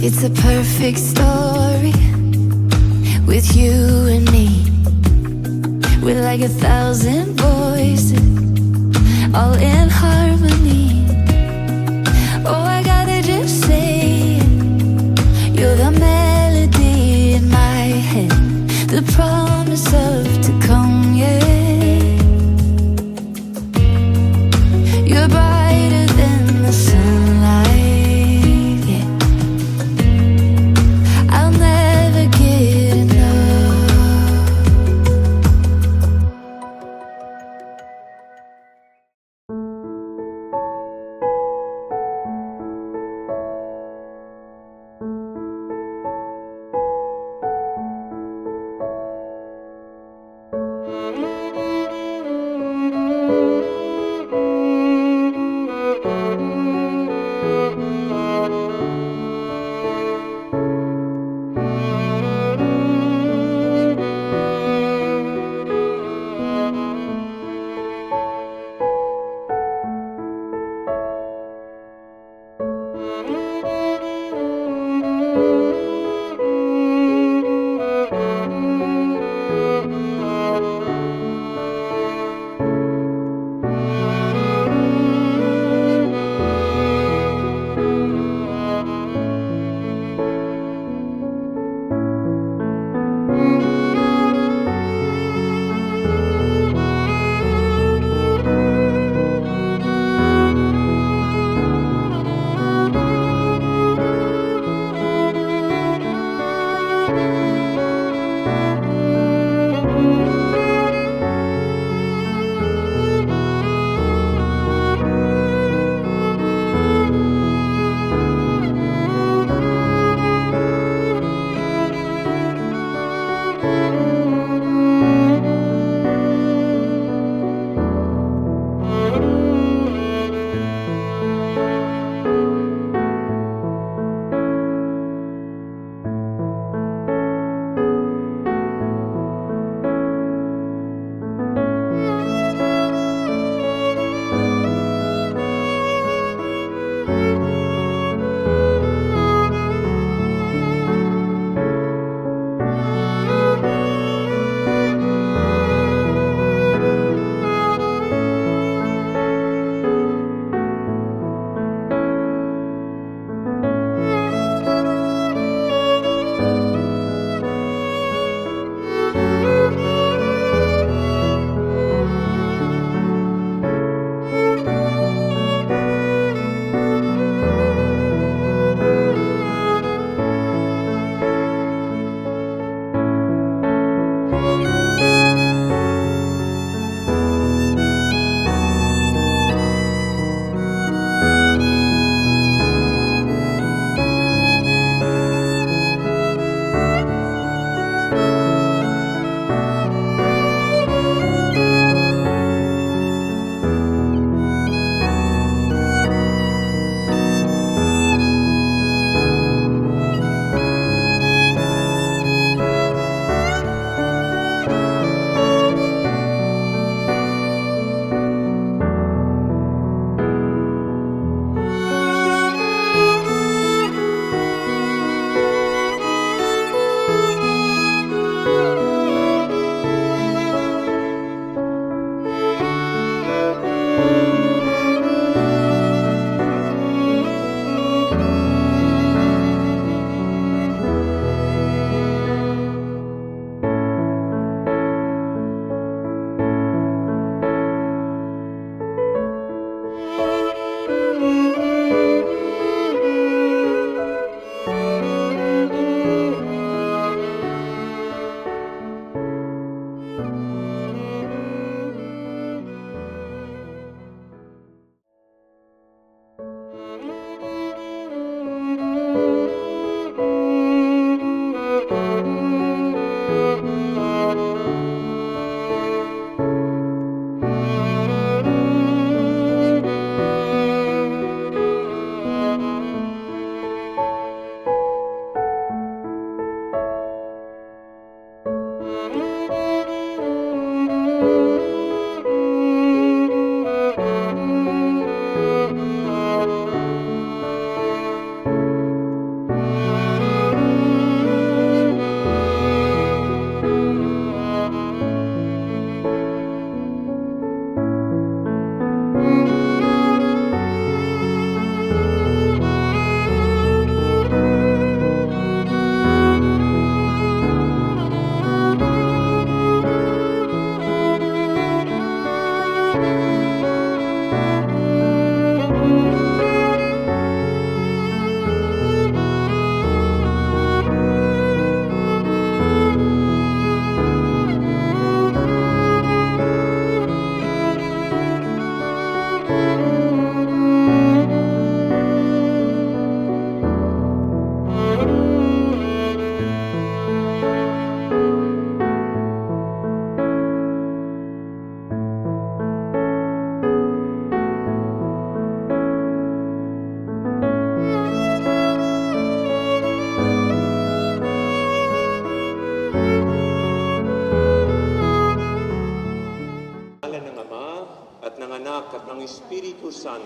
It's a perfect story with you and me. We're like 1,000 voices, all in harmony. Oh, I gotta just say it. You're the melody in my head, the promise of to come, yeah. You're brighter than the sunlight, yeah. I'll never get enough.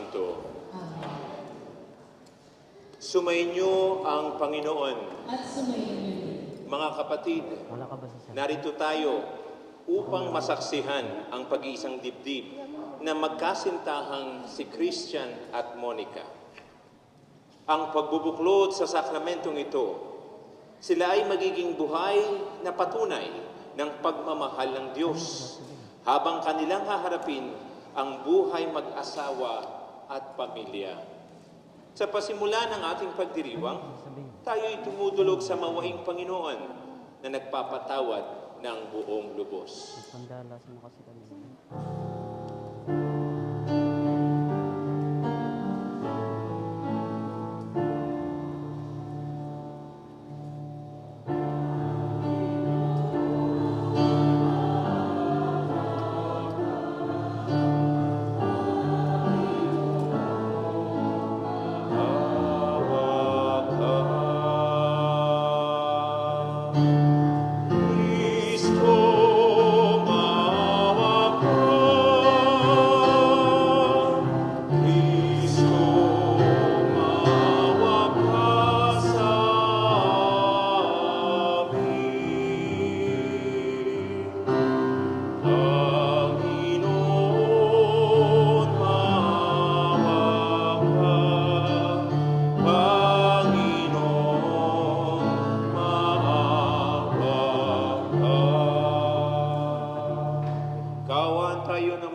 Santo. Sumainyo ang Panginoon. At sumayin niyo din. Mga kapatid, Wala ka ba sa narito tayo upang masaksihan ang pag-iisang dibdib na magkasintahang si Christian at Monica. Ang pagbubuklod sa sakramentong ito, sila ay magiging buhay na patunay ng pagmamahal ng Diyos habang kanilang haharapin ang buhay mag-asawa at pamilya. Sa pasimula ng ating pagdiriwang, tayo'y tumudulog sa mawaing Panginoon na nagpapatawad ng buong lubos. Pandalas mo kasi kami.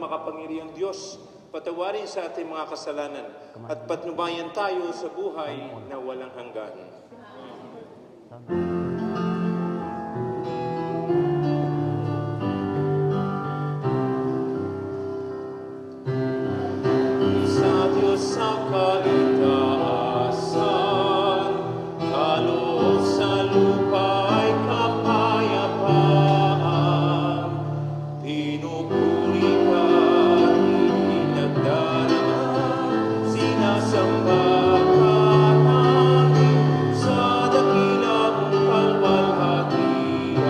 Makapangyarihang Diyos, patawarin sa ating mga kasalanan at patnubayan tayo sa buhay na walang hanggan. Sa Diyos sa kaligtasan, kaloob sa lupa ay kapayapaan, pinupuri ka. Sinasamba ka namin sa dakilang kalwalhatian.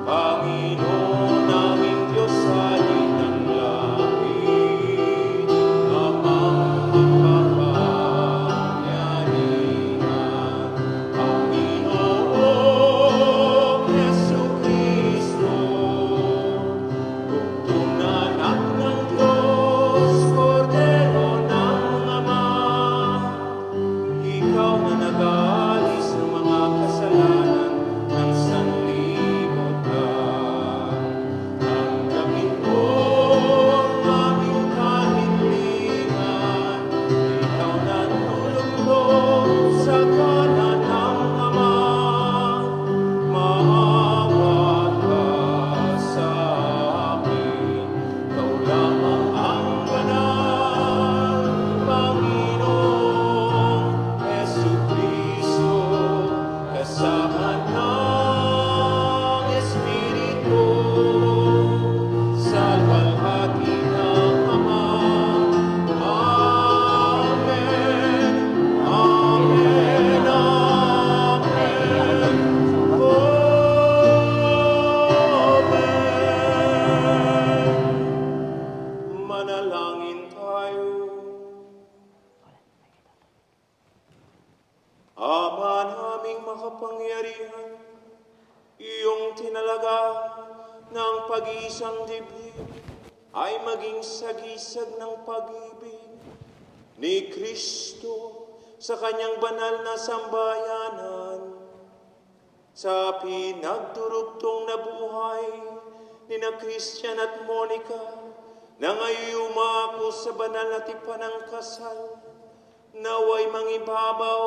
Panginoon naming Diyos sa ng langit, amang makapangyarihan. Panginoong Jesucristo, bugtong na anak ng Diyos, Kordero ng Ama, ikaw na nag-aalis ng mga kasalanan ng sanlibutan. Tanggapin mo ang aming kahintlingan, ikaw na nulugtong sa kanan ng Ama. Maawa ka sa amin, ikaw lamang ang banal, Panginoong Jesucristo, kasama ng Espiritu, sa luwalhati ng Ama. Amen, Amen, Amen. Amen. Manalangin tayo. Ama naming makapangyarihan, iyong tinalaga ng pag-iisang dibdib ay maging sagisag ng pag-ibig ni Kristo sa kanyang banal na sambayanan. Sa pinagdurugtong na buhay ni na Christian at Monica na ngayon umako sa banal na tipan ng kasal, naway mangibabaw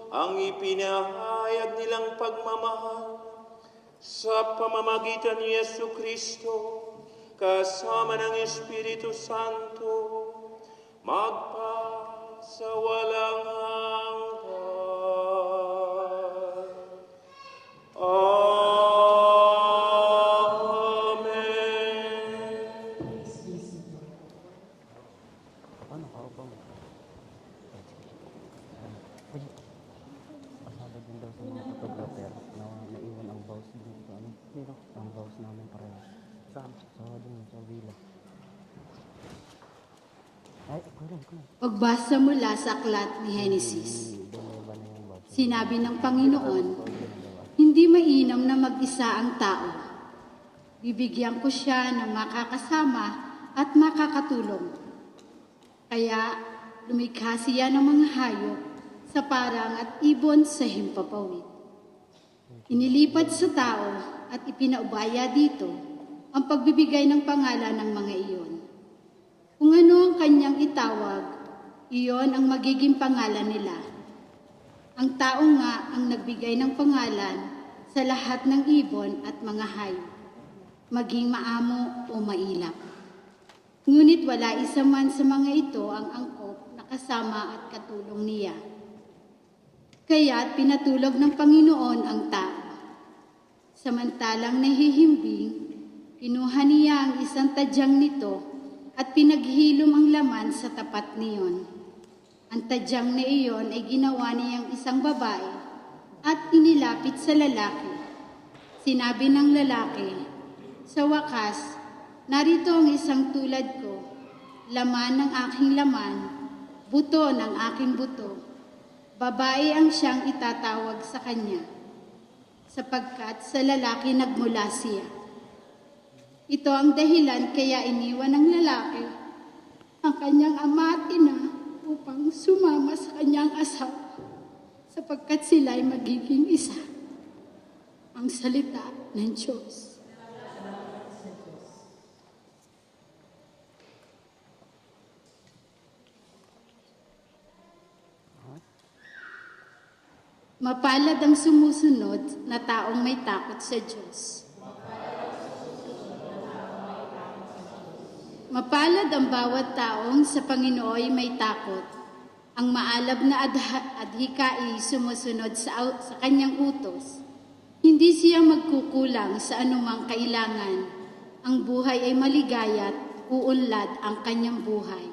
ang ipinahayag nilang pagmamahal sa pamamagitan ni Yesu Kristo kasama ng Espiritu Santo magpa sa walang hanggan. Amen. Paano ka ba? Pasabog din daw sa mga photographer na naiwan ang vows din sa ano. Dito, ang vows namin pareho. Saan? Sa dun, sa villa. Pagbasa mula sa aklat ni Henesis. Sinabi ng Panginoon, hindi mainam na mag-isa ang tao. Bibigyan ko siya ng makakasama at makakatulong. Kaya lumikha siya ng mga hayop sa parang at ibon sa himpapawid. Inilipat sa tao at ipinaubaya dito ang pagbibigay ng pangalan ng mga iyon. Kung ano ang kanyang itawag, iyon ang magiging pangalan nila. Ang tao nga ang nagbigay ng pangalan sa lahat ng ibon at mga hayop, maging maamo o mailap. Ngunit wala isa man sa mga ito ang angkop na kasama at katulong niya. Kaya't pinatulog ng Panginoon ang tao. Samantalang nahihimbing, kinuha niya ang isang tadyang nito at pinaghilom ang laman sa tapat niyon. Ang tadyang na iyon ay ginawa niyang isang babae at inilapit sa lalaki. Sinabi ng lalaki, sa wakas, narito ang isang tulad ko, laman ng aking laman, buto ng aking buto. Babae ang siyang itatawag sa kanya, sapagkat sa lalaki nagmula siya. Ito ang dahilan kaya iniwan ng lalaki ang kanyang ama at ina upang sumama sa kanyang asawa, sapagkat sila ay magiging isa. Ang salita ng Diyos. Mapalad ang sumusunod na taong may takot sa Diyos. Mapalad ang bawat taong sa Panginoon may takot. Ang maalab na adhikay sumusunod sa kanyang utos. Hindi siya magkukulang sa anumang kailangan. Ang buhay ay maligaya at uunlad ang kanyang buhay.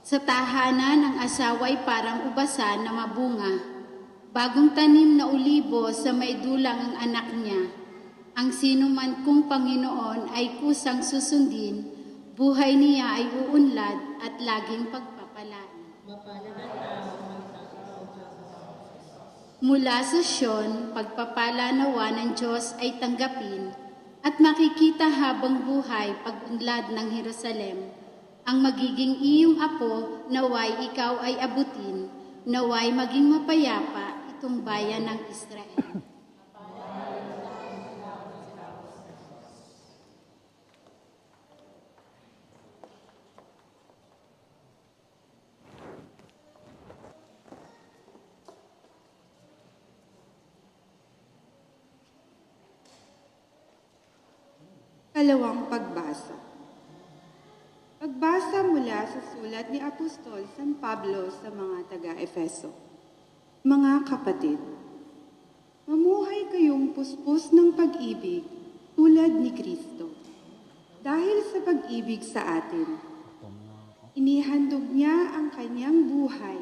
Sa tahanan, ang asawa ay parang ubasan na mabunga. Bagong tanim na ulibo sa may dulang ang anak niya. Ang sinuman kung Panginoon ay kusang susundin, buhay niya ay uunlad at laging pagpapalaan. Mula sa Sion, pagpapala nawa ng Diyos ay tanggapin at makikita habang buhay pag-unlad ng Jerusalem. Ang magiging iyong apo, naway ikaw ay abutin, naway maging mapayapa itong bayan ng Israel. Kalawang pagbasa. Pagbasa mula sa sulat ni Apostol San Pablo sa mga taga-Efeso. Mga kapatid, mamuhay kayong puspos ng pag-ibig tulad ni Kristo. Dahil sa pag-ibig sa atin, inihandog niya ang kanyang buhay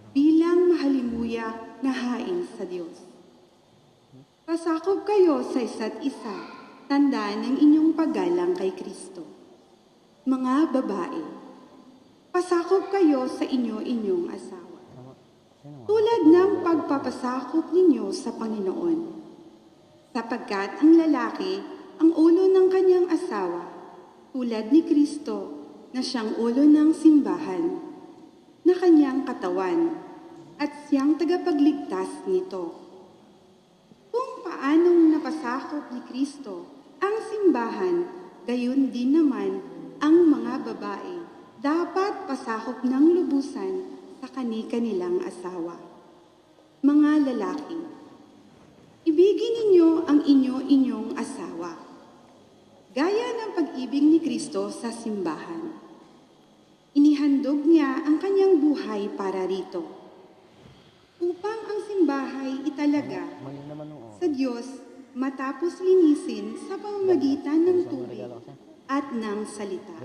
bilang mahalimuyak na hain sa Diyos. Pasakop kayo sa isa't isa, tanda ng inyong paggalang kay Kristo. Mga babae, pasakop kayo sa inyo-inyong asawa. Tulad ng pagpapasakop ninyo sa Panginoon. Sapagkat ang lalaki ang ulo ng kanyang asawa, tulad ni Kristo na siyang ulo ng simbahan, na kanyang katawan, at siyang tagapagligtas nito. Kung paanong napasakop ni Kristo ang simbahan, gayon din naman ang mga babae dapat pasakop ng lubusan sa kani-kanilang asawa. Mga lalaki, ibigin ninyo ang inyo-inyong asawa, gaya ng pag-ibig ni Kristo sa simbahan. Inihandog niya ang kanyang buhay para rito, upang ang simbahay italaga sa Diyos matapos linisin sa pamamagitan ng tubig at ng salita.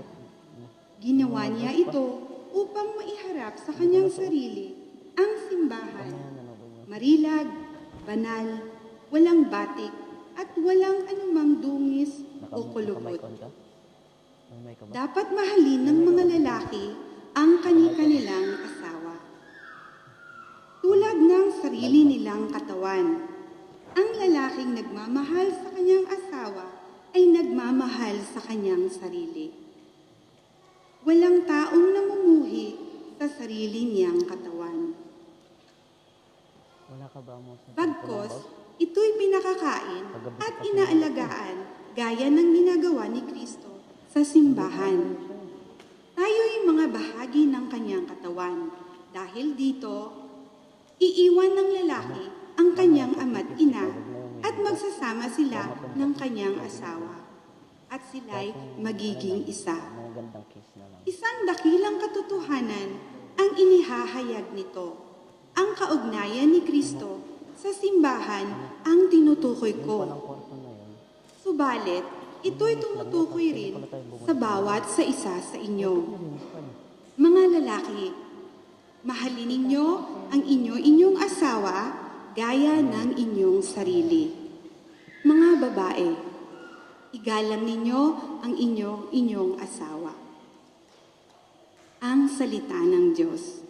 Ginawa niya ito upang maiharap sa kanyang sarili ang simbahan, marilag, banal, walang batik, at walang anumang dungis o kulubot. Dapat mahalin ng mga lalaki ang kani-kanilang asawa. Tulad ng sarili nilang katawan, ang lalaking nagmamahal sa kanyang asawa ay nagmamahal sa kanyang sarili. Walang taong namumuhi sa sarili niyang katawan. Bagkos, ito'y pinakakain at inaalagaan gaya ng ginagawa ni Kristo sa simbahan. Tayo'y mga bahagi ng kanyang katawan. Dahil dito, iiwan ng lalaki ang kanyang ama't ina at magsasama sila ng kanyang asawa. At sila'y magiging isa. Isang dakilang katotohanan ang inihahayag nito. Ang kaugnayan ni Kristo sa simbahan ang tinutukoy ko. Subalit, ito'y tumutukoy rin sa bawat sa isa sa inyo. Mga lalaki, mahalin ninyo ang inyong asawa gaya ng inyong sarili. Mga babae, igalang ninyo ang inyong asawa. Ang salita ng Diyos.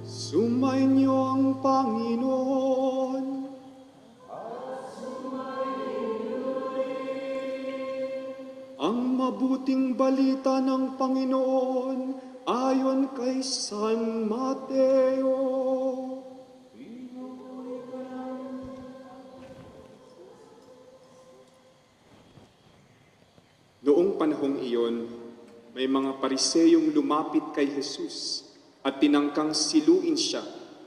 Sumainyo ang Panginoon. Ang mabuting balita ng Panginoon ayon kay San Mateo. Noong panahong iyon, may mga pariseyong lumapit kay Jesus at tinangkang siluin siya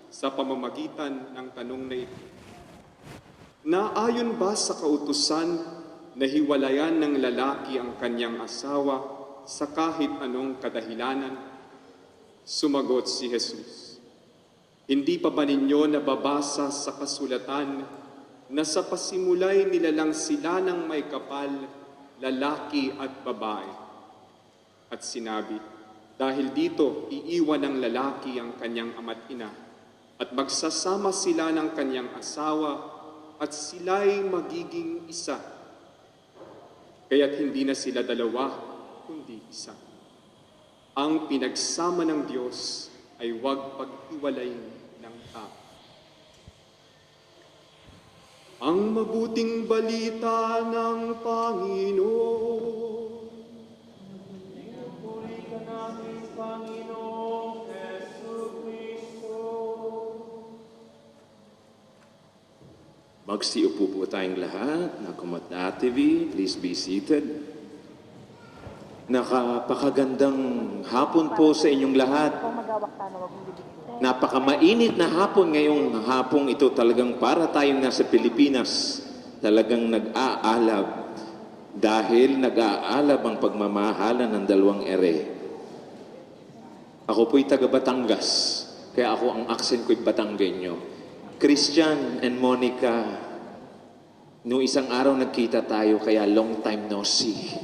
sa pamamagitan ng tanong na ito. Naayon ba sa kautusan na hiwalayan ng lalaki ang kanyang asawa sa kahit anong kadahilanan? Sumagot si Jesus, hindi pa ba ninyo nababasa sa kasulatan na sa pasimulay nilalang sila ng may kapal, lalaki at babae? At sinabi, dahil dito, iiwan ng lalaki ang kanyang ama't ina at magsasama sila ng kanyang asawa at sila'y magiging isa. Kaya't hindi na sila dalawa, kundi isa. Ang pinagsama ng Diyos ay huwag pag-iwalayin ng tao. Ang mabuting balita ng Panginoon. Magsiupo po tayong lahat. Nakumat TV, please be seated. Napakagandang hapon po sa inyong lahat. Napakamainit na hapon ngayong hapong ito. Talagang para tayong nasa Pilipinas. Talagang nag-aalab. Dahil nag-aalab ang pagmamahalan ng dalawang ere. Ako po'y taga Batangas. Kaya ako ang accent ko'y Batanggenyo. Christian and Monica, noong isang araw nagkita tayo, kaya long time no see.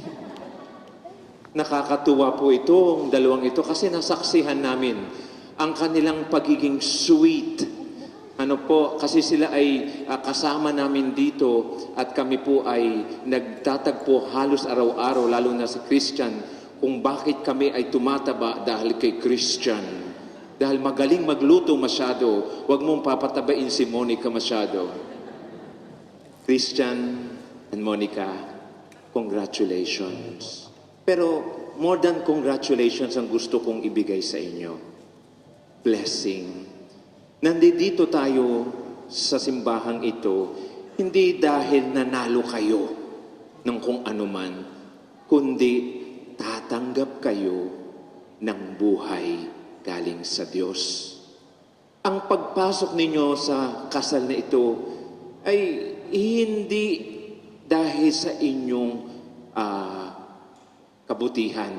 Nakakatuwa po ito, ang dalawang ito, kasi nasaksihan namin ang kanilang pagiging sweet. Ano po, kasi sila ay kasama namin dito at kami po ay nagtatagpo halos araw-araw, lalo na si Christian, kung bakit kami ay tumataba dahil kay Christian. Dahil magaling magluto masyado, huwag mong papatabain si Monica masyado. Christian and Monica, congratulations. Pero more than congratulations ang gusto kong ibigay sa inyo. blessing. Nandito tayo sa simbahang ito, hindi dahil nanalo kayo ng kung anuman, kundi tatanggap kayo ng buhay galing sa Diyos. Ang pagpasok ninyo sa kasal na ito ay hindi dahil sa inyong kabutihan,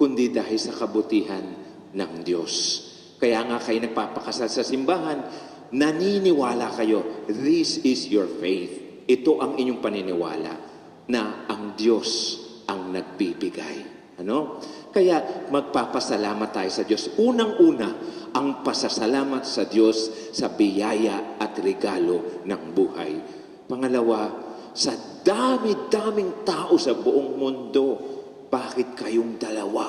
kundi dahil sa kabutihan ng Diyos. Kaya nga kayo nagpapakasal sa simbahan, naniniwala kayo, this is your faith. Ito ang inyong paniniwala na ang Diyos ang nagbibigay. Ano? Kaya magpapasalamat tayo sa Diyos. Unang-una, ang pasasalamat sa Diyos sa biyaya at regalo ng buhay. Pangalawa, sa dami-daming tao sa buong mundo, bakit kayong dalawa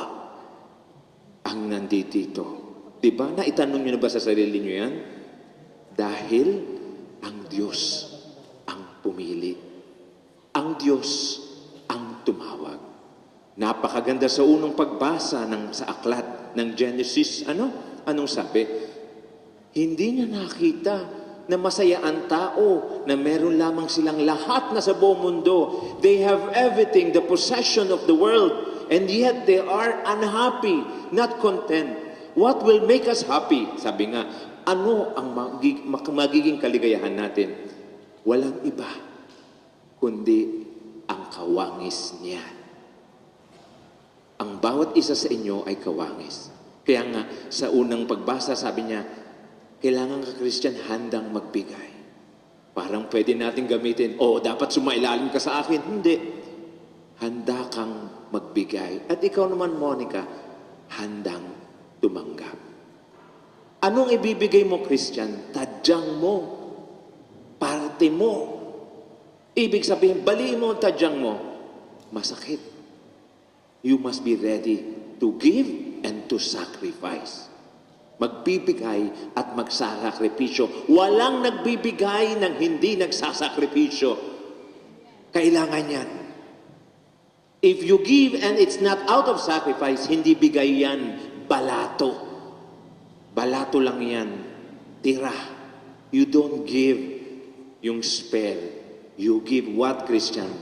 ang nandito? Diba? Naitanong nyo na ba sa sarili nyo yan? Dahil ang Diyos ang pumili. Ang Diyos ang tumawag. Napakaganda sa unang pagbasa sa aklat ng Genesis. Anong sabi? Hindi niya nakita na masaya ang tao, na meron lamang silang lahat na sa buong mundo. They have everything, the possession of the world, and yet they are unhappy, not content. What will make us happy? Sabi nga, ano ang magiging kaligayahan natin? Walang iba, kundi ang kawangis niya. Ang bawat isa sa inyo ay kawangis. Kaya nga, sa unang pagbasa, sabi niya, kailangan ka, Christian, handang magbigay. Parang pwede natin gamitin, dapat sumailalim ka sa akin. Hindi. Handa kang magbigay. At ikaw naman, Monica, handang tumanggap. Anong ibibigay mo, Christian? Tadyang mo. Parte mo. Ibig sabihin, baliin mo ang tadyang mo. Masakit. You must be ready to give and to sacrifice. Magbibigay at magsasakripisyo. Walang nagbibigay ng hindi nagsasakripisyo. Kailangan yan. If you give and it's not out of sacrifice, hindi bigay yan, balato. Balato lang yan. Tira. You don't give yung spare. You give what, Christian?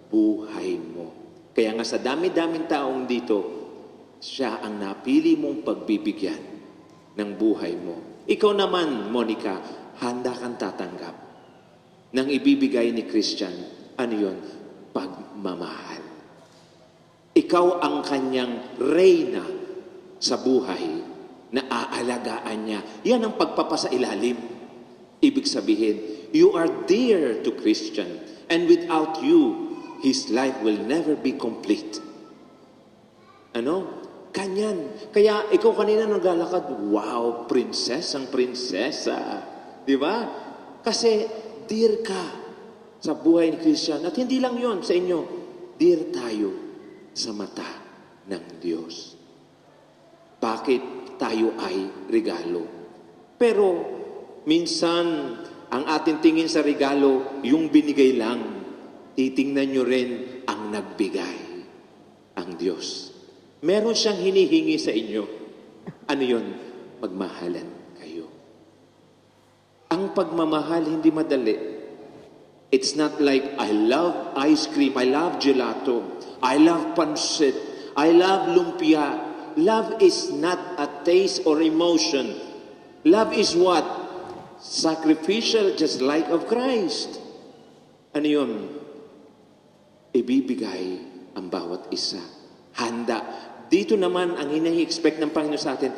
Buhay mo. Kaya nga sa dami-daming taong dito, siya ang napili mong pagbibigyan ng buhay mo. Ikaw naman, Monica, handa kang tatanggap ng ibibigay ni Christian. Ano yun? Pagmamahal. Ikaw ang kanyang reyna sa buhay na aalagaan niya. Yan ang pagpapasailalim. Ibig sabihin, you are dear to Christian, and without you, his life will never be complete. Kanyan. Kaya ikaw kanina naglalakad, wow, prinsesang prinsesa. Di ba? Kasi dear ka sa buhay ni Christian. At hindi lang yon sa inyo. Dear tayo sa mata ng Diyos. Bakit tayo ay regalo? Pero minsan, ang ating tingin sa regalo, yung binigay lang. Titingnan nyo rin ang nagbigay, ang Diyos. Meron siyang hinihingi sa inyo. Ano yun? Magmahalan kayo. Ang pagmamahal hindi madali. It's not like, I love ice cream, I love gelato, I love pancit, I love lumpia. Love is not a taste or emotion. Love is what? Sacrificial, just like of Christ. Ano yun? Ibibigay ang bawat isa. Handa. Dito naman, ang hinahi-expect ng Panginoon sa atin,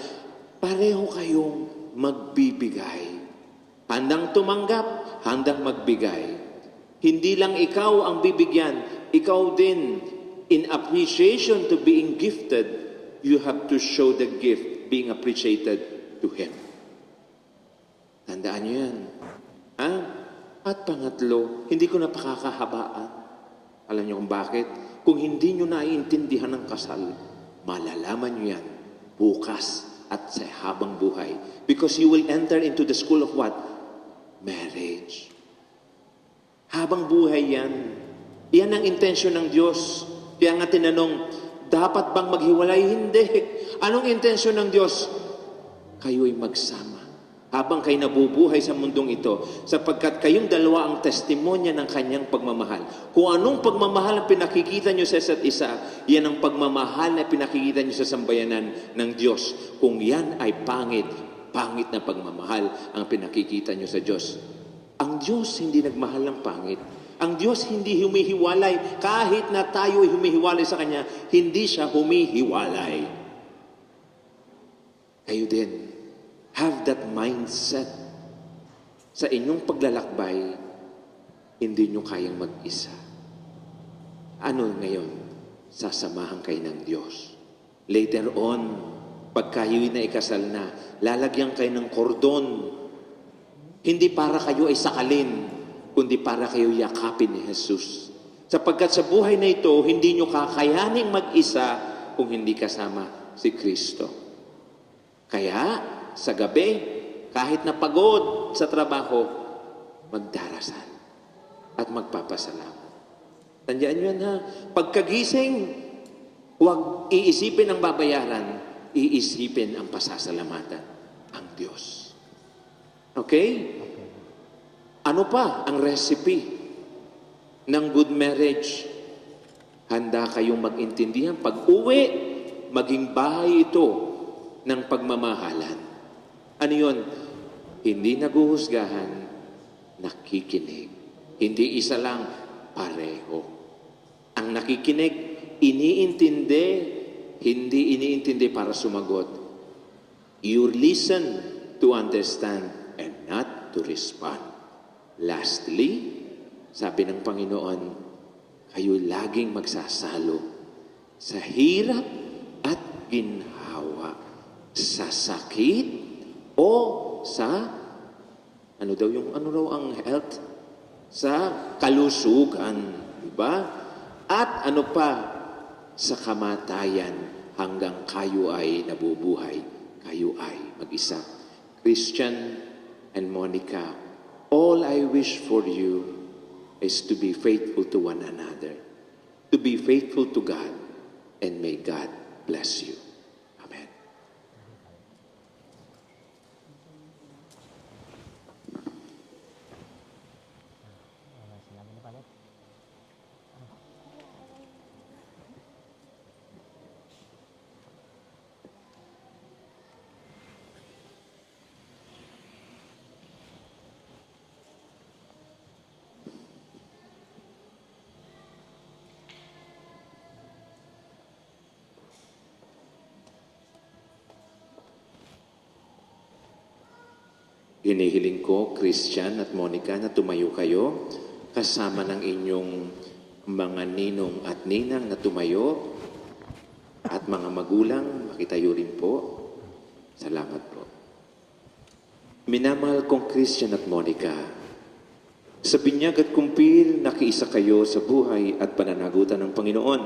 pareho kayong magbibigay. Handang tumanggap, handang magbigay. Hindi lang ikaw ang bibigyan, ikaw din, in appreciation to being gifted, you have to show the gift, being appreciated to Him. Tandaan niyo yan. At pangatlo, hindi ko na pakakahabaan. Alam niyo kung bakit? Kung hindi niyo naiintindihan ng kasal, malalaman niyo yan bukas at sa habang buhay. Because you will enter into the school of what? Marriage. Habang buhay yan. Yan ang intensyon ng Diyos. Kaya nga tinanong, dapat bang maghiwalay? Hindi. Anong intensyon ng Diyos? kayo'y magsama. Habang kayo nabubuhay sa mundong ito, sapagkat kayong dalawa ang testimonya ng kanyang pagmamahal. Kung anong pagmamahal ang pinakikita nyo sa isa't isa, yan ang pagmamahal na pinakikita nyo sa sambayanan ng Diyos. Kung yan ay pangit na pagmamahal ang pinakikita nyo sa Diyos. Ang Diyos hindi nagmahal ng pangit. Ang Diyos hindi humihiwalay. Kahit na tayo ay humihiwalay sa Kanya, hindi siya humihiwalay. Kayo din, have that mindset. Sa inyong paglalakbay, hindi nyo kayang mag-isa. Ano ngayon? Sasamahan kayo ng Diyos. Later on, pag kayo'y naikasal na, lalagyan kayo ng kordon. Hindi para kayo ay sakalin, kundi para kayo yakapin ni Jesus. Sapagkat sa buhay na ito, hindi nyo kakayaning mag-isa kung hindi kasama si Kristo. Kaya, sa gabi, kahit na pagod sa trabaho, magdarasal at magpapasalamat. Tandaan nyo yan ha, pagkagising, huwag iisipin ang babayaran, iisipin ang pasasalamatan, ang Diyos. Okay? Ano pa ang recipe ng good marriage? Handa kayong mag-intindihan. Pag-uwi, maging bahay ito ng pagmamahalan. Ano yun? Hindi naguhusgahan, nakikinig. Hindi isa lang, pareho. Ang nakikinig, iniintindi, hindi iniintindi para sumagot. You listen to understand and not to respond. Lastly, sabi ng Panginoon, kayo laging magsasalo sa hirap at ginhawa, sa sakit o sa ano raw ang health? Sa kalusugan, di ba? At ano pa? Sa kamatayan hanggang kayo ay nabubuhay, kayo ay mag-isa. Christian and Monica, all I wish for you is to be faithful to one another, to be faithful to God, and may God bless you. Amen. Hinihiling ko, Christian at Monica, na tumayo kayo kasama ng inyong mga ninong at ninang na tumayo at mga magulang, makitayo rin po. Salamat po. Minamahal kong Christian at Monica, sa binyag at kumpil, nakiisa kayo sa buhay at pananagutan ng Panginoon.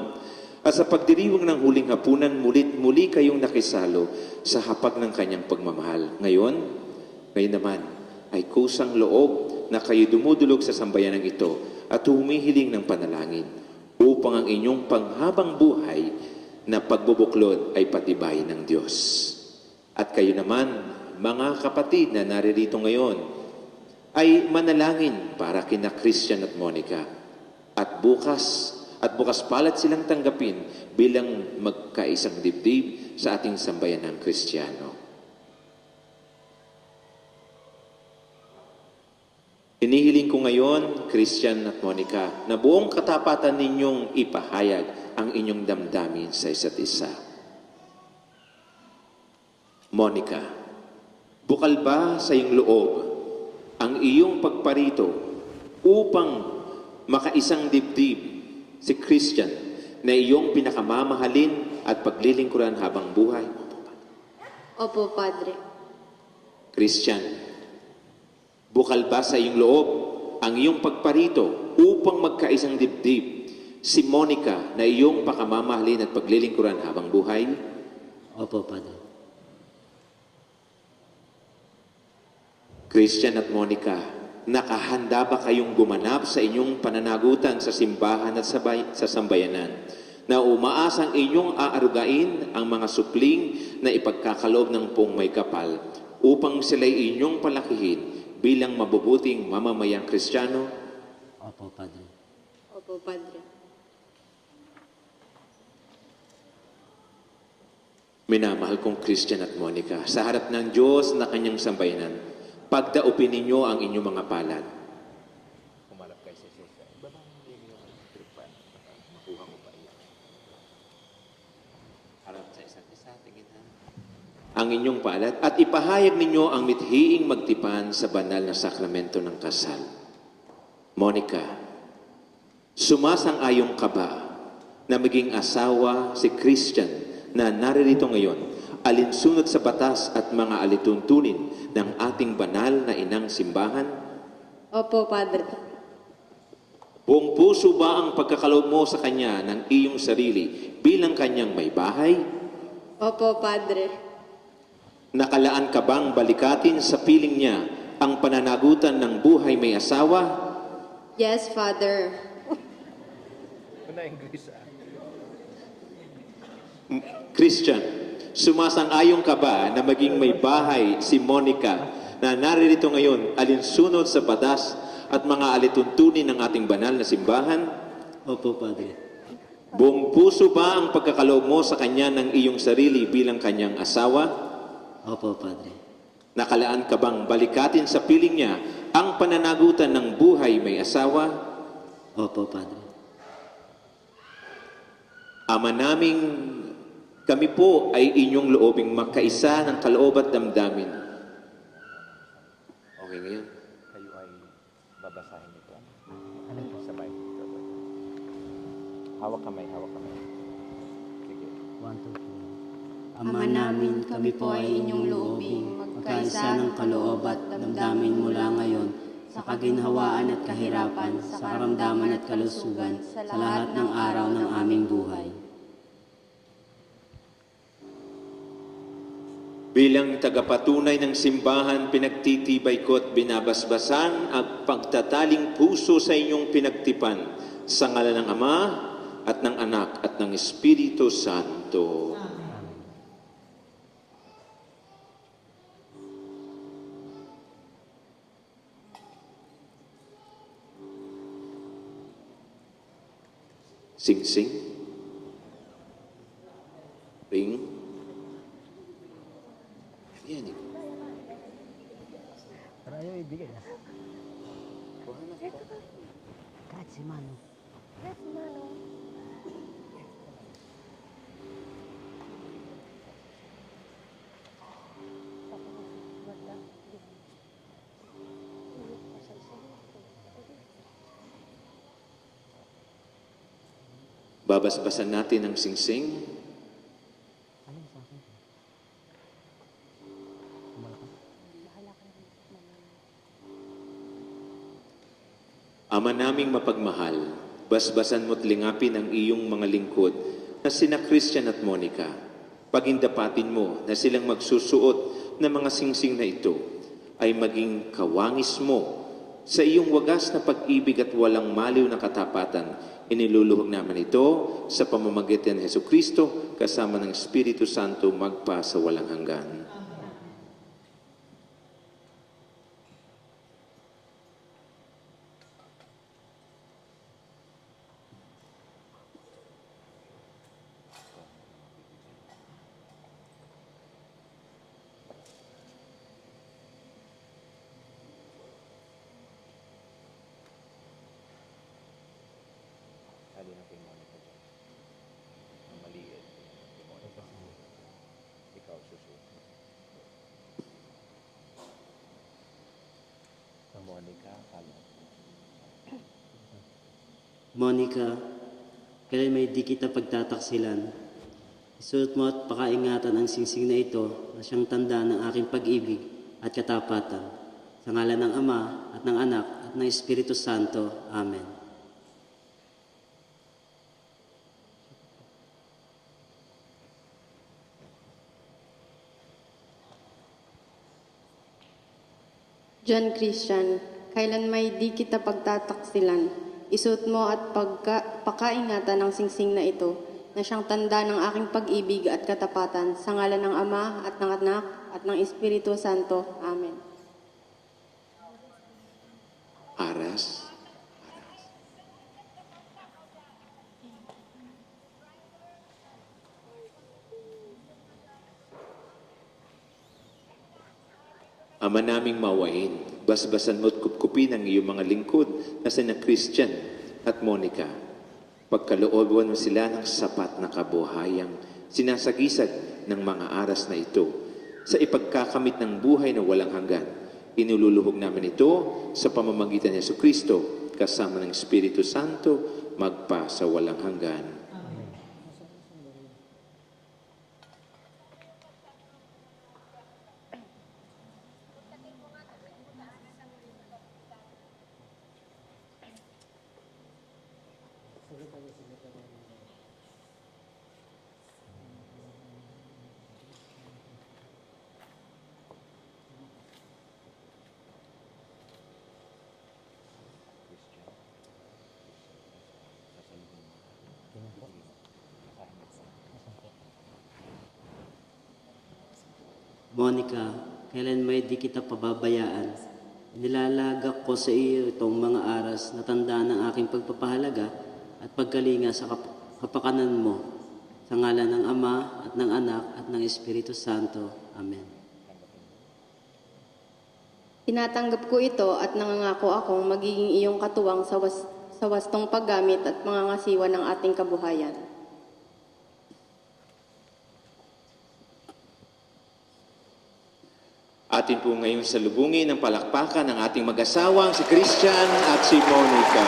At sa pagdiriwang ng huling hapunan, muli kayong nakisalo sa hapag ng kanyang pagmamahal. Ngayon naman ay kusang loob na kayo dumudulog sa sambayanang ito at humihiling ng panalangin upang ang inyong panghabang buhay na pagbubuklod ay patibay ng Diyos. At kayo naman, mga kapatid na naririto ngayon, ay manalangin para kina Christian at Monica at bukas palat silang tanggapin bilang magkaisang dibdib sa ating sambayanang Kristiyano. Hinihiling ko ngayon, Christian at Monica, na buong katapatan ninyong ipahayag ang inyong damdamin sa isa't isa. Monica, bukal ba sa iyong loob ang iyong pagparito upang makaisang dibdib si Christian na iyong pinakamamahalin at paglilingkuran habang buhay? Opo, Padre. Christian, bukal ba sa iyong loob ang iyong pagparito upang magkaisang dibdib si Monica na iyong pakamamahalin at paglilingkuran habang buhay? Opo, Padre. Christian at Monica, nakahanda ba kayong gumanap sa inyong pananagutan sa simbahan at sa sambayanan na umaasang inyong aarugain ang mga supling na ipagkakaloob ng pong may kapal upang sila'y inyong palakihin bilang mabubuting mamamayang Kristiyano. Opo, Padre. Opo, Padre. Minamahal kong Christian at Monica, sa harap ng Diyos na kanyang sambayanan, pagdaupin ninyo ang inyong mga palad. Humarap kayo sa Diyos. Makuha mo pa iyan. Harap sa isa't isa, tingin ha. Ang inyong palad at ipahayag ninyo ang mithiing magtipan sa banal na sakramento ng kasal. Monica, sumasang-ayong ka ba na maging asawa si Christian na naririto ngayon, alinsunod sa batas at mga alituntunin ng ating banal na inang simbahan? Opo, Padre. Buong puso ba ang pagkakaloob mo sa kanya ng iyong sarili bilang kanyang may bahay? Opo, Padre. Nakalaan ka bang balikatin sa piling niya ang pananagutan ng buhay may asawa? Yes, Father. Christian, sumasang-ayon ka ba na maging may bahay si Monica na naririto ngayon alinsunod sa batas at mga alituntunin ng ating banal na simbahan? Opo, Padre. Buong puso ba ang pagkakaloob mo sa kanya ng iyong sarili bilang kanyang asawa? Opo, Padre. Nakalaan ka bang balikatin sa piling niya ang pananagutan ng buhay may asawa? Opo, Padre. Ama naming kami po ay inyong loobing magkaisa ng kaloob at damdamin. Okay ngayon? Kayo ay babasahin ito. Ano po sabay? Hawak kamay, hawak kamay. Sige. 1, 2, 3. Ama namin, kami po ay inyong loobing magkaisa ng kaloob at damdamin mula ngayon sa kaginhawaan at kahirapan, sa karamdaman at kalusugan, sa lahat ng araw ng aming buhay. Bilang tagapatunay ng simbahan, pinagtitibay ko at binabasbasan ang pagtataling puso sa inyong pinagtipan sa ngalan ng Ama at ng Anak at ng Espiritu Santo. Sing-sing. Ring. Yan eh. Pero ayaw ibigay na. Kahit si Mano. Babasbasan natin ang sing-sing. Ama naming mapagmahal, basbasan mo't lingapin ang iyong mga lingkod na sina Christian at Monica. Pagindapatin mo na silang magsusuot ng mga singsing na ito ay maging kawangis mo sa iyong wagas na pag-ibig at walang maliw na katapatan. Iniluluhog naman ito sa pamamagitan ng Jesucristo kasama ng Espiritu Santo magpa sa walang hanggan. Hali na kay Monica dyan. Ang maliit. Kay Monica. Ikaw susunod. Sa Monica, kalat. Monica, kailan may di kita pagtataksilan, isuot mo at pakaingatan ang singsing na ito na siyang tanda ng aking pag-ibig at katapatan. Sa ngalan ng Ama at ng Anak at ng Espiritu Santo. Amen. John Christian, kailan may di kita pagtataksilan, isuot mo at pakaingatan ang singsing na ito na siyang tanda ng aking pag-ibig at katapatan sa ngalan ng Ama at ng Anak at ng Espiritu Santo. Amen. Aras. Ama naming mawain, basbasan mo't kupkupin ang iyong mga lingkod na sina Christian at Monica. Pagkalooban mo sila ng sapat na kabuhayang sinasagisag ng mga aras na ito sa ipagkakamit ng buhay na walang hanggan. Inululuhog namin ito sa pamamagitan ni Jesucristo kasama ng Espiritu Santo magpa sa walang hanggan. Monica, kailan may di kita pababayaan. Nilalagak ko sa iyo itong mga aras na tanda ng aking pagpapahalaga at pagkalinga sa kapakanan mo. Sa ngalan ng Ama at ng Anak at ng Espiritu Santo. Amen. Tinatanggap ko ito at nangangako akong magiging iyong katuwang sa wastong paggamit at pangangasiwa ng ating kabuhayan. Atin po ngayon salubungin ng palakpakan ng ating mag-asawang si Christian at si Monica.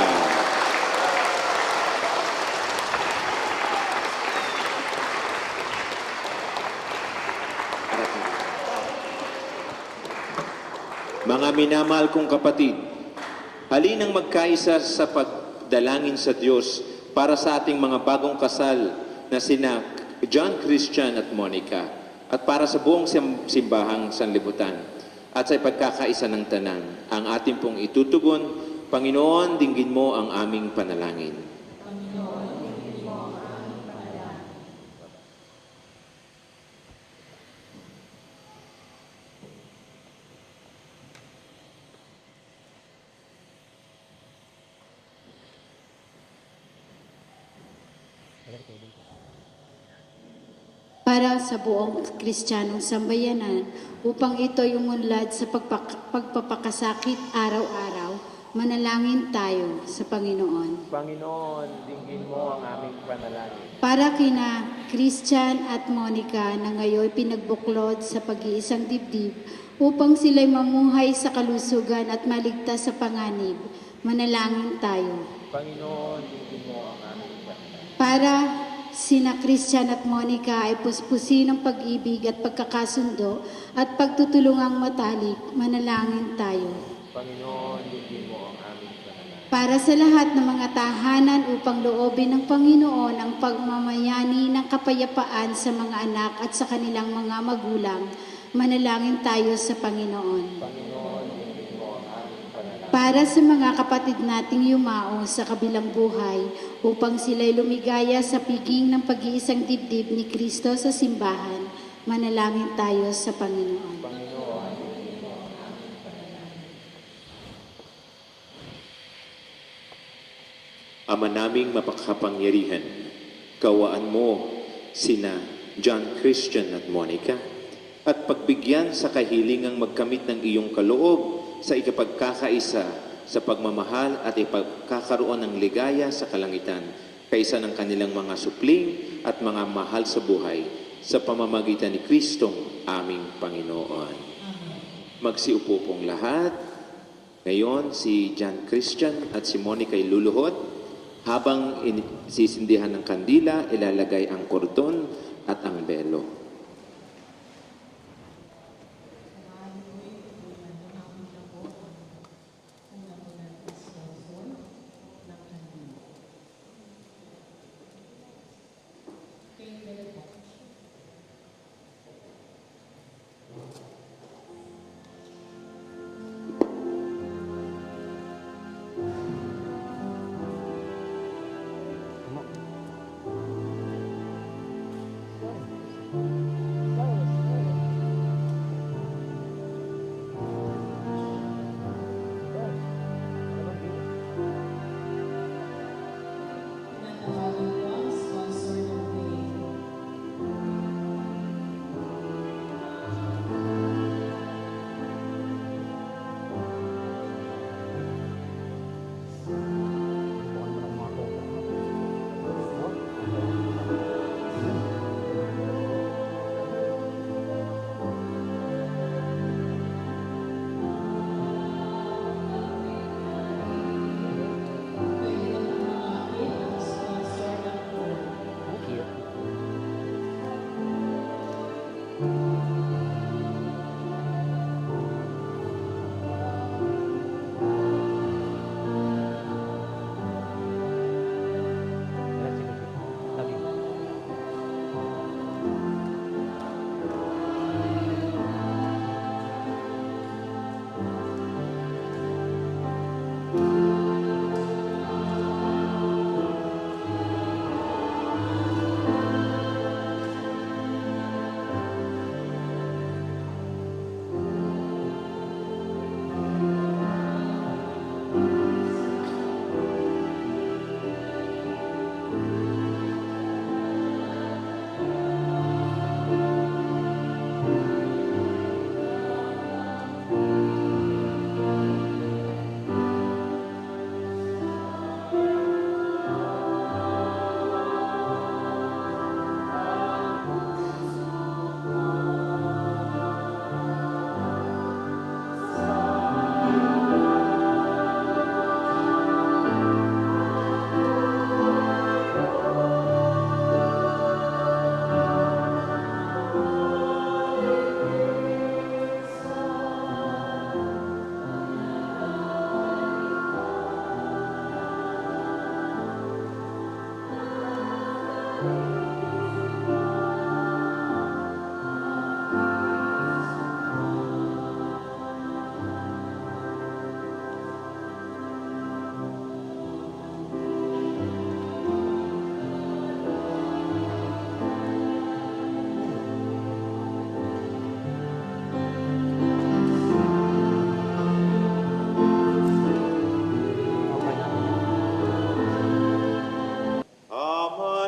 Mga minamahal kong kapatid, halinang magkaisa sa pagdalangin sa Diyos para sa ating mga bagong kasal na sina John Christian at Monica at para sa buong simbahang sanlibutan at sa pagkakaisa ng tanan, ang ating pong itutugon, Panginoon, dinggin mo ang aming panalangin. Para sa buong Kristiyanong sambayanan upang ito'y umunlad sa pagpapakasakit araw-araw, manalangin tayo sa Panginoon. Panginoon, dinggin mo ang aming panalangin. Para kina Christian at Monica na ngayon pinagbuklod sa pag-iisang dibdib upang sila'y mamuhay sa kalusugan at maligtas sa panganib, manalangin tayo. Panginoon, dinggin mo ang aming panalangin. Para sina Christian at Monica ay puspusin ng pag-ibig at pagkakasundo at pagtutulungang matalik, manalangin tayo. Panginoon, dinggin mo ang aming panalangin. Para sa lahat ng mga tahanan upang loobin ng Panginoon ang pagmamayani ng kapayapaan sa mga anak at sa kanilang mga magulang, manalangin tayo sa Panginoon. Panginoon, dinggin mo ang aming panalangin. Para sa mga kapatid nating yumao sa kabilang buhay, upang sila'y lumigaya sa piging ng pag-iisang dibdib ni Kristo sa simbahan, manalangin tayo sa Panginoon. Panginoon, Ama naming mapakapangyarihan, kawaan mo sina John Christian at Monica at pagbigyan sa kahilingang magkamit ng iyong kaloob sa ikapagkakaisa sa pagmamahal at ipagkakaroon ng ligaya sa kalangitan kaysa ng kanilang mga supling at mga mahal sa buhay sa pamamagitan ni Kristong aming Panginoon. Magsiupo pong lahat. Ngayon, si John Christian at si Monica ay luluhod. Habang sisindihan ng kandila, ilalagay ang kordon at ang belo. Ama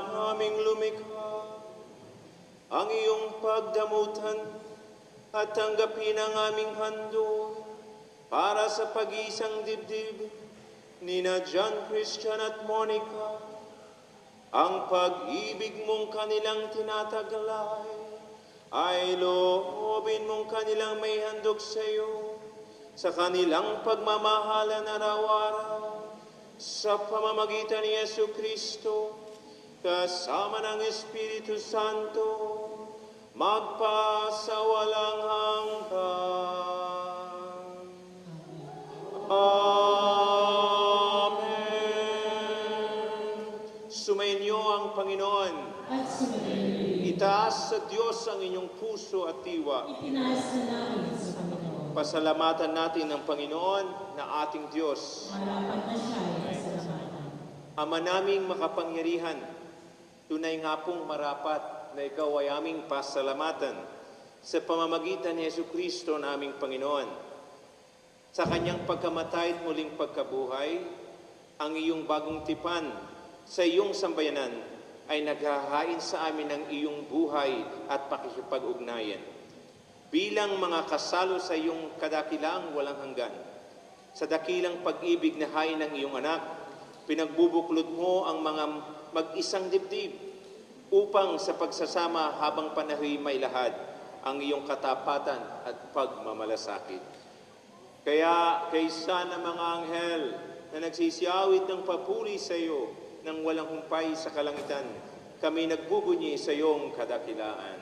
naming lumikha, ang iyong pagdamutan at tanggapin ang aming handog para sa pag-iisang dibdib ni na John Christian at Monica, ang pag-ibig mong kanilang tinataglay ay loobin mong kanilang may handog sa iyo sa kanilang pagmamahalan araw-araw sa pamamagitan ni Yesu Kristo kasama ng Espiritu Santo magpasawalang hanggan. Amen. Sumainyo ang Panginoon. At sumayin, Itaas sa Diyos ang inyong puso at diwa. itinaas na namin sa Panginoon. Pasalamatan natin ang Panginoon na ating Diyos. Marapat na siya ay pasalamatan. Ama naming makapangyarihan, tunay nga pong marapat na ikaw ay aming pasalamatan sa pamamagitan ni Yesu Kristo na aming Panginoon. Sa kanyang pagkamatay at muling pagkabuhay, ang iyong bagong tipan sa iyong sambayanan ay naghahain sa amin ng iyong buhay at pakikipag-ugnayan. Bilang mga kasalo sa iyong kadakilaang walang hanggan, sa dakilang pag-ibig na hain ng iyong anak, pinagbubuklod mo ang mga mag-isang dibdib upang sa pagsasama habang panahoy may lahad ang iyong katapatan at pagmamalasakit. Kaya kaysa ng mga anghel na nagsisiyawit ng papuri sa iyo nang walang humpay sa kalangitan, kami nagbubunyi sa iyong kadakilaan.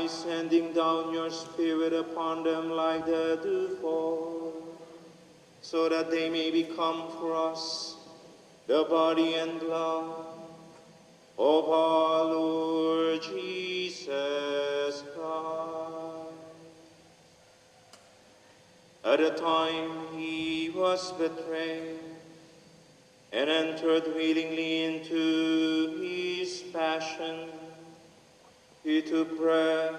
Sending down your Spirit upon them like the dewfall, so that they may become for us the body and blood of our Lord Jesus Christ. At the time he was betrayed and entered willingly into his passion, he took bread,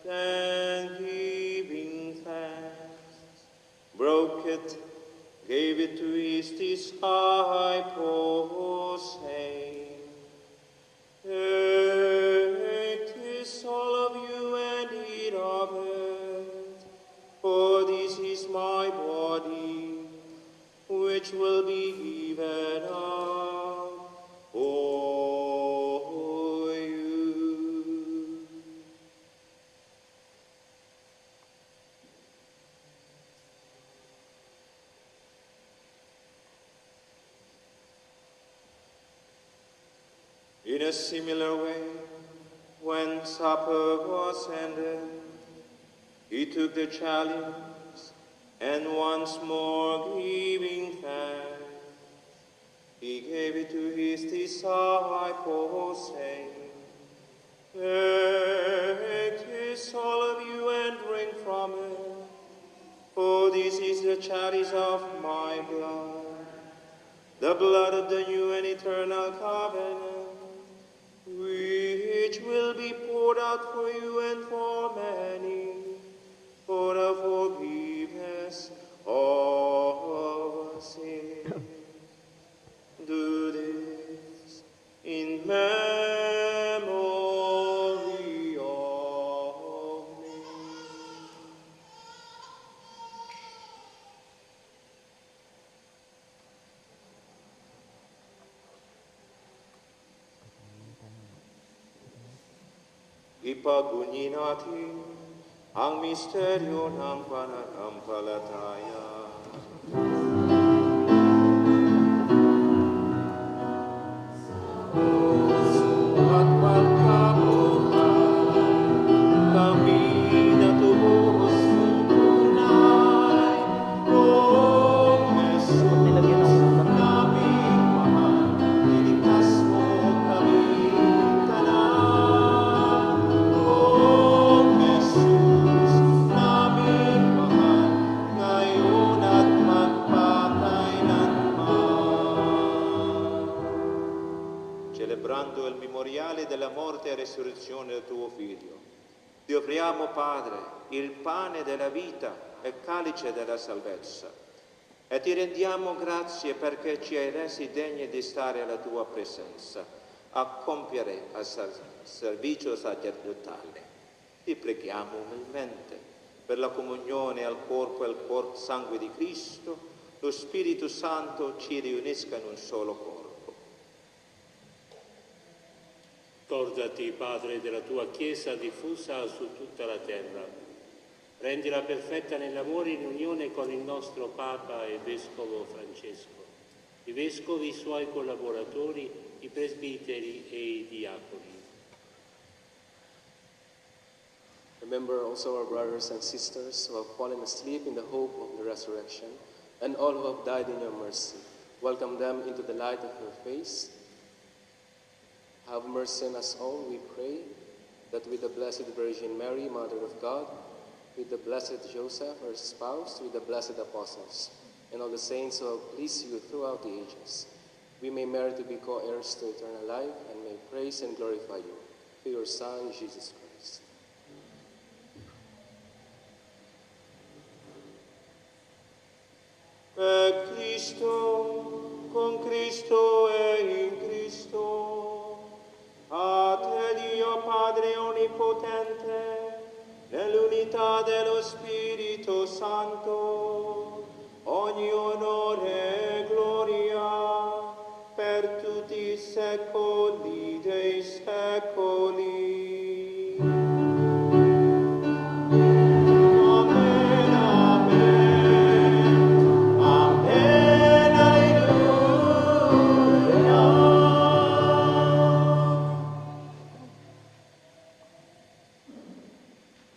and giving thanks, broke it, gave it to his disciples, saying, "Take this, all of you, and eat of it, for this is my body, which will be given up for you." In a similar way, when supper was ended, he took the chalice, and once more giving thanks, he gave it to his disciples, saying, "Take this, all of you, and drink from it, for this is the chalice of my blood, the blood of the new and eternal covenant, which will be poured out for you and for many, for the forgiveness of sin. Do this in memory of me." Ipagunyi natin ang misteryo ng pananampalataya. At magkabuhay, kami natubos tunay, Kung Jesus naming mahal, iligtas mo kami tanan. Kung Jesus naming mahal, ngayon at magpakailanman. Celebrando il memoriale della morte e resurrezione del tuo Figlio, ti offriamo, Padre, il pane della vita e il calice della salvezza, e ti rendiamo grazie perché ci hai resi degni di stare alla tua presenza, a compiere il servizio sacerdotale. Ti preghiamo umilmente per la comunione al corpo e al sangue di Cristo, lo Spirito Santo ci riunisca in un solo corpo. Ricordati, Padre, della tua Chiesa diffusa su tutta la terra. Rendila perfetta nell'amore in unione con il nostro Papa e Vescovo Francesco, i Vescovi, i suoi collaboratori, i presbiteri e i diaconi. Remember also our brothers and sisters who have fallen asleep in the hope of the resurrection, and all who have died in your mercy. Welcome them into the light of your face. Have mercy on us all, we pray, that with the Blessed Virgin Mary, Mother of God, with the Blessed Joseph, her spouse, with the blessed apostles, and all the saints who have pleased you throughout the ages, we may merit to be co-heirs to eternal life, and may praise and glorify you through your Son, Jesus Christ. Per Cristo, con Cristo e in Cristo, a te Dio Padre Onnipotente, nell'unità dello Spirito Santo, ogni onore e gloria per tutti i secoli dei secoli. Amen, amen, amen, alleluia.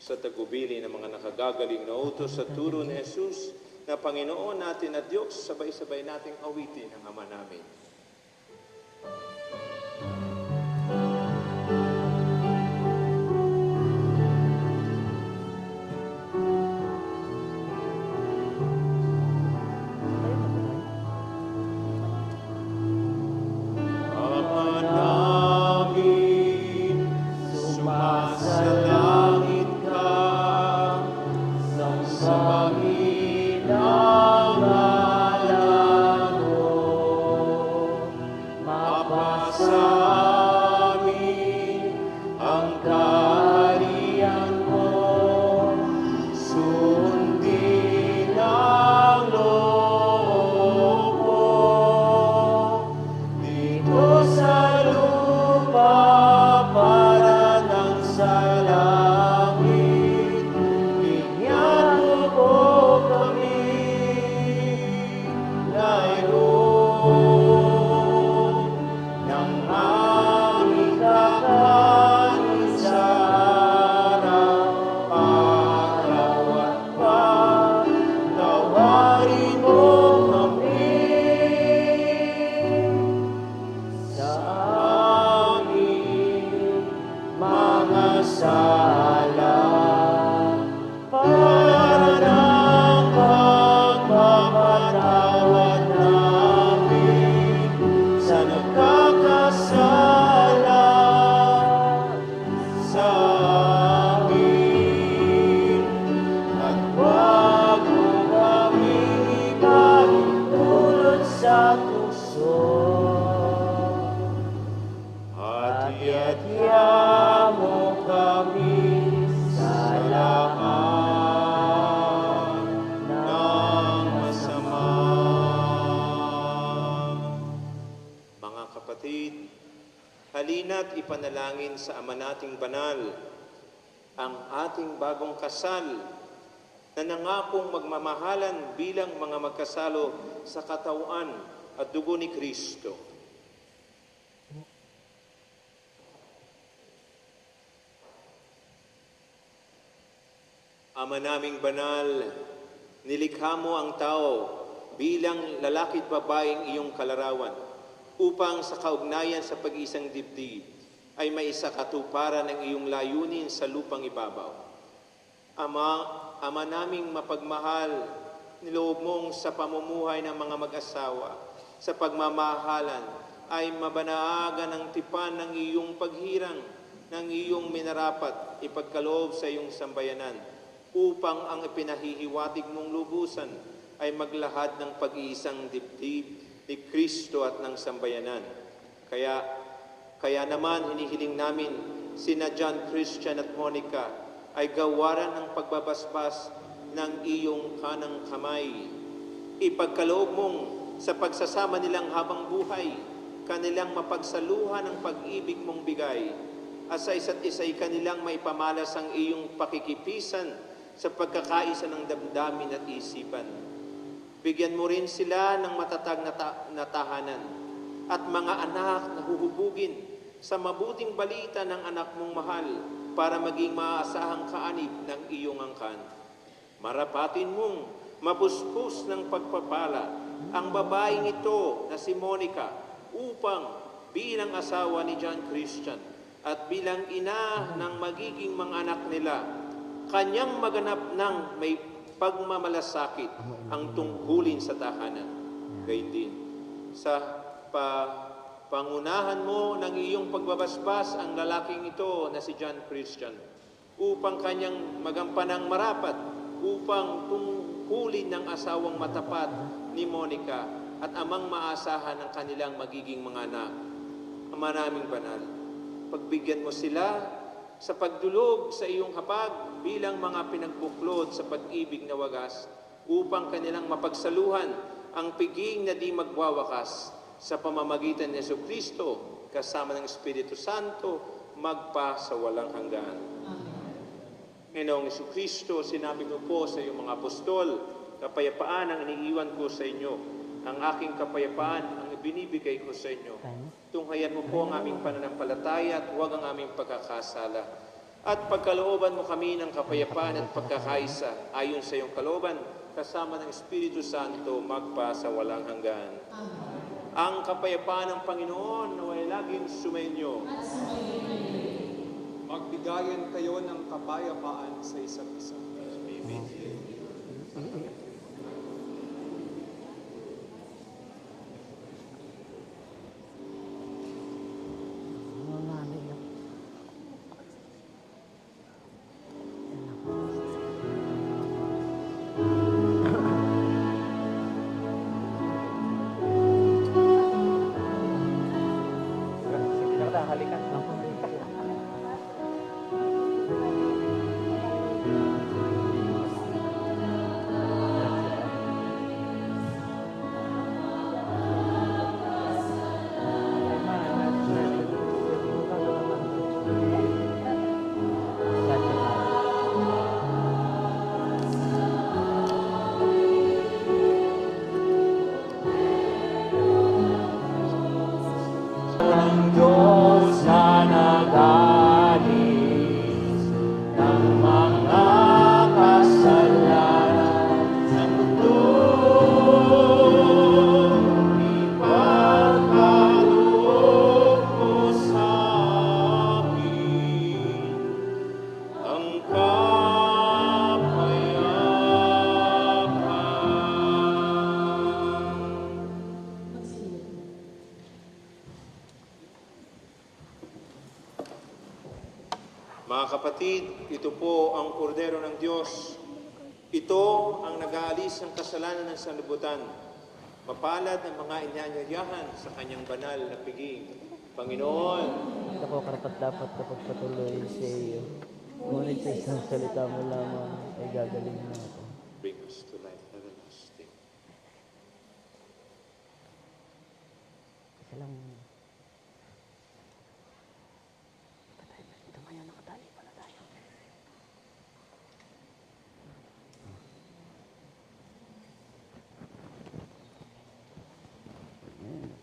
Sa tagubili ng mga nakagagaling na utos sa turo ni Jesus, na Panginoon natin at Diyos, sabay-sabay nating awitin ang Ama namin. Ama namin, sumasalangit ka, sambahin ang ngalan mo, mapasa amin ang kaharian mo, sundin ang loob mo, dito sa lupa para nang sa langit. Bigyan mo po kami ngayon ng Hati-hatiya mo kami sa lahat ng masama. Mga kapatid, halina't ipanalangin sa Ama nating banal ang ating bagong kasal na nangakong magmamahalan bilang mga magkasalo sa katawan at dugo ni Kristo. Ama naming banal, nilikha mo ang tao bilang lalaki't babaeng iyong kalarawan upang sa kaugnayan sa pag-isang dibdib ay may isa katuparan ng iyong layunin sa lupang ibabaw. Ama naming mapagmahal, niloob mong sa pamumuhay ng mga mag-asawa, sa pagmamahalan ay mabanaagan ang tipan ng iyong paghirang, ng iyong minarapat, ipagkaloob sa iyong sambayanan, upang ang ipinahihiwatig mong lubusan ay maglahad ng pag-iisang dibdib ni Kristo at ng sambayanan. Kaya naman hinihiling namin sina John, Christian at Monica ay gawaran ng pagbabasbas ng iyong kanang kamay. Ipagkaloob mong sa pagsasama nilang habang buhay, kanilang mapagsaluhan ang pag-ibig mong bigay, at sa isa't isa'y kanilang maipamalas ang iyong pakikipisan sa pagkakaisa ng damdamin at isipan. Bigyan mo rin sila ng matatag na tahanan at mga anak na huhubugin sa mabuting balita ng anak mong mahal para maging maaasahang kaanib ng iyong angkan. Marapatin mong mapuspos ng pagpapala ang babaeng ito na si Monica upang bilang asawa ni John Christian at bilang ina ng magiging mga anak nila, kanyang maganap ng may pagmamalasakit ang tungkulin sa tahanan. Gayun din, sa pangunahan mo ng iyong pagbabasbas ang lalaking ito na si John Christian upang kanyang magampanang marapat upang tungkulin ng asawang matapat ni Monica at amang maasahan ng kanilang magiging mga anak. Ama naming banal, pagbigyan mo sila sa pagdulog sa iyong hapag bilang mga pinagbuklod sa pag-ibig na wagas upang kanilang mapagsaluhan ang piging na di magwawakas sa pamamagitan ni Jesucristo kasama ng Espiritu Santo magpa sa walang hanggan. Ngayong Jesucristo, sinabi mo po sa iyong mga apostol, kapayapaan ang iniiwan ko sa inyo, ang aking kapayapaan ang ibinibigay ko sa inyo. Tunghayan mo po ang aming pananampalataya at huwag ang aming pagkakasala. At pagkalooban mo kami ng kapayapaan at pagkakaisa ayon sa iyong kalooban, kasama ng Espiritu Santo magpa sa walang hanggan. Ang kapayapaan ng Panginoon naway laging sumainyo. Magbigayan kayo ng kapayapaan sa isa't isa. Mga kapatid, ito po ang kordero ng Diyos. Ito ang nag-aalis ng kasalanan ng sanlibutan. Mapalad ang mga inanyayahan sa kanyang banal na piging. Panginoon, Ako karapat-dapat kapag patuloy sa iyo. Ngunit sa isang salita mo lamang ay gagaling na ako. bring us to life everlasting. Kasi lang... Ito ngayon, nakatali pala tayo.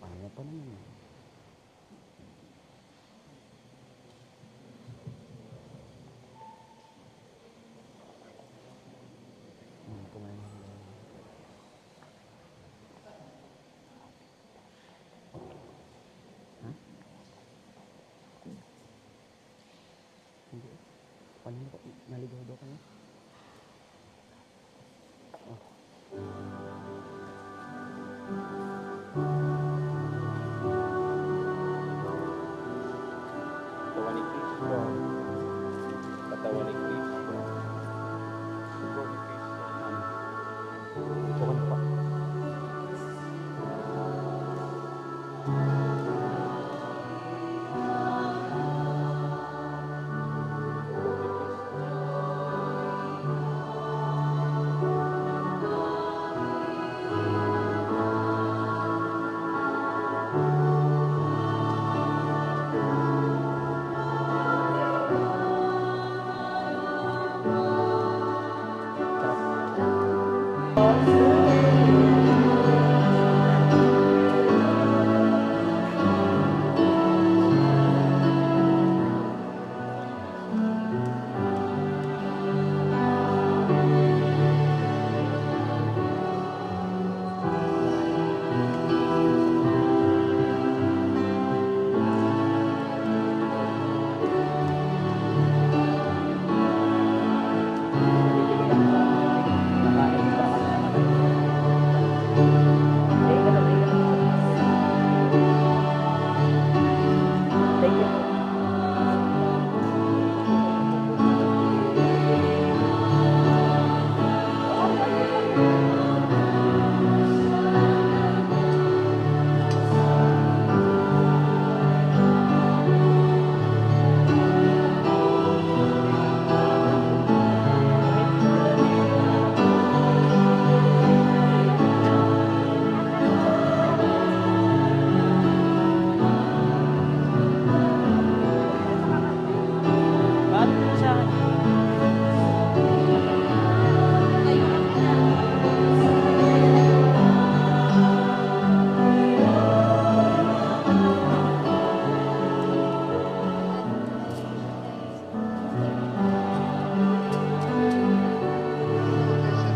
Pahinga pa naman. Kumain na. Ha? Hindi. Paano ko? Naligaw daw kayo? Katawan ni Kristo. Katawan ni Kristo. Dugo ni Kristo. Bukan pa.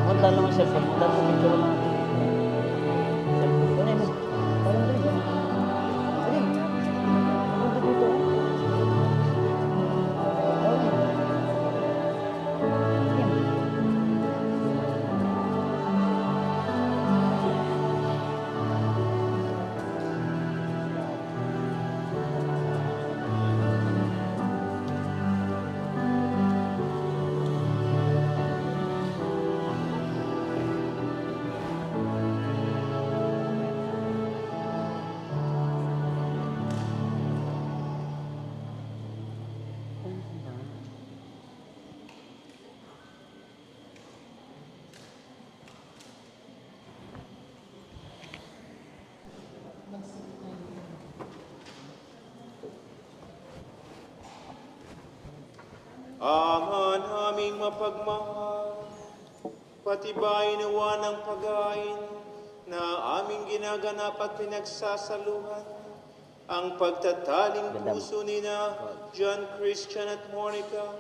Punta lang ang cellphone. Punta lang ang picture lang. Cellphone. Ano yun? Parang dali. Dali. Punta dito. Ama naming mapagmahal, patibayin nawa ng pag-ain na aming ginaganap at pinagsasaluhan ang pagtataling puso ni na John Christian at Monica.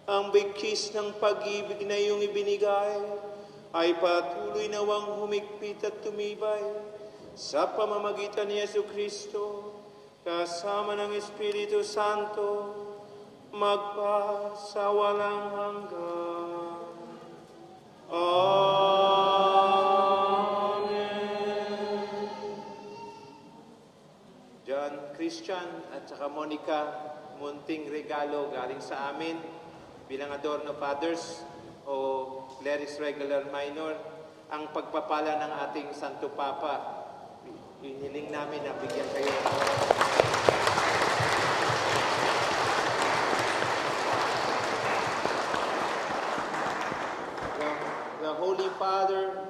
Ang bigkis ng pag-ibig na iyong ibinigay ay patuloy nawang humigpit at tumibay sa pamamagitan ni Yesu Kristo kasama ng Espiritu Santo magpasawalang hanggan. Amen. John Christian at saka Monica, munting regalo galing sa amin bilang Adorno Fathers o Cleris Regular Minor ang pagpapala ng ating Santo Papa. Hiniling namin na bigyan kayo. The Holy Father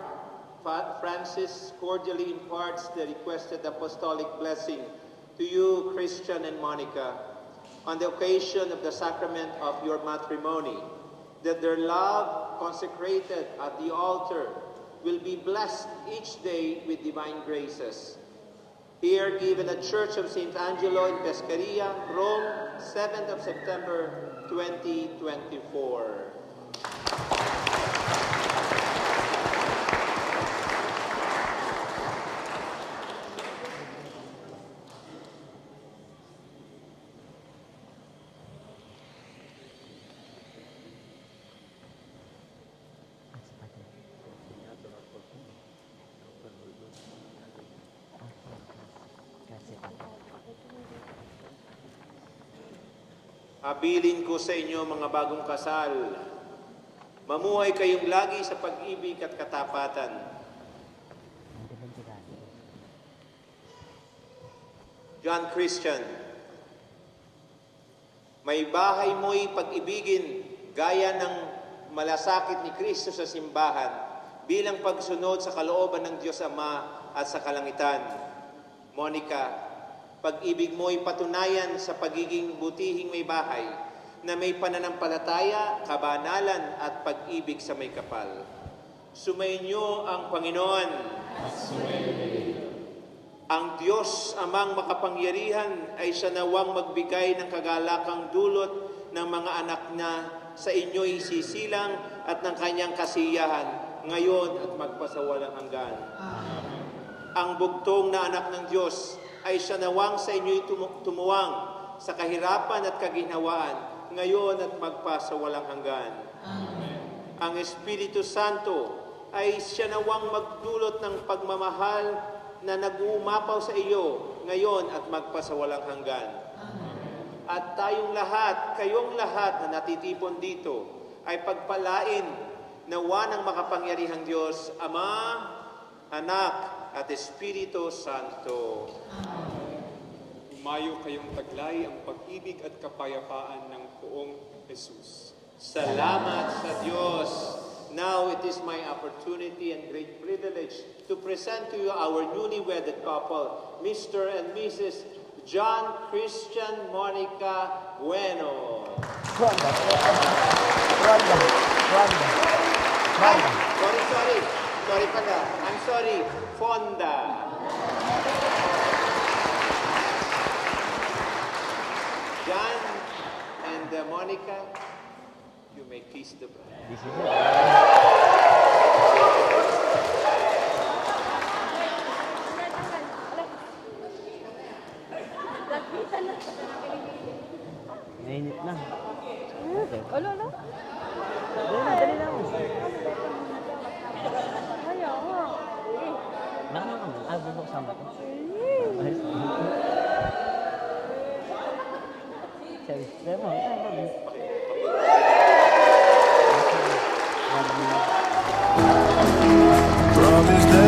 Francis cordially imparts the requested apostolic blessing to you, Christian and Monica, on the occasion of the sacrament of your matrimony, that their love consecrated at the altar will be blessed each day with divine graces. Here given at Church of St. Angelo in Pescaria, Rome, 7th of September, 2024. Habilin ko sa inyo mga bagong kasal, mamuhay kayong lagi sa pag-ibig at katapatan. John Christian, may bahay mo'y pag-ibigin gaya ng malasakit ni Kristo sa simbahan bilang pagsunod sa kalooban ng Diyos Ama at sa kalangitan. Monica, pag-ibig mo'y patunayan sa pagiging butihing may bahay na may pananampalataya, kabanalan at pag-ibig sa may kapal. Sumainyo ang Panginoon. Ang Diyos Amang makapangyarihan ay siya nawang magbigay ng kagalakang dulot ng mga anak na sa inyo'y sisilang at ng kanyang kasiyahan ngayon at magpasawalang hanggan. Ang bugtong na anak ng Diyos ay siya nawang sa inyo'y tumuwang sa kahirapan at kaginhawaan, ngayon at magpasawalang hanggan. Amen. Ang Espiritu Santo ay siya nawang magdulot ng pagmamahal na nag-uumapaw sa iyo, ngayon at magpasawalang hanggan. Amen. At tayong lahat, kayong lahat na natitipon dito, ay pagpalain nawa ng makapangyarihang Diyos, Ama, Anak, at Espiritu Santo. Umayo kayong taglay ang pag-ibig at kapayapaan ng poong Jesus. Salamat sa Diyos. Now it is my opportunity and great privilege to present to you our newly wedded couple, Mr. and Mrs. John Christian Monica Bueno. Ay, sorry pala. I'm sorry. Fonda. John and Monica, you may kiss the bride. Mainit na. Alo. Dali na. Bubuksan ba ito? Sabi mo, Promise that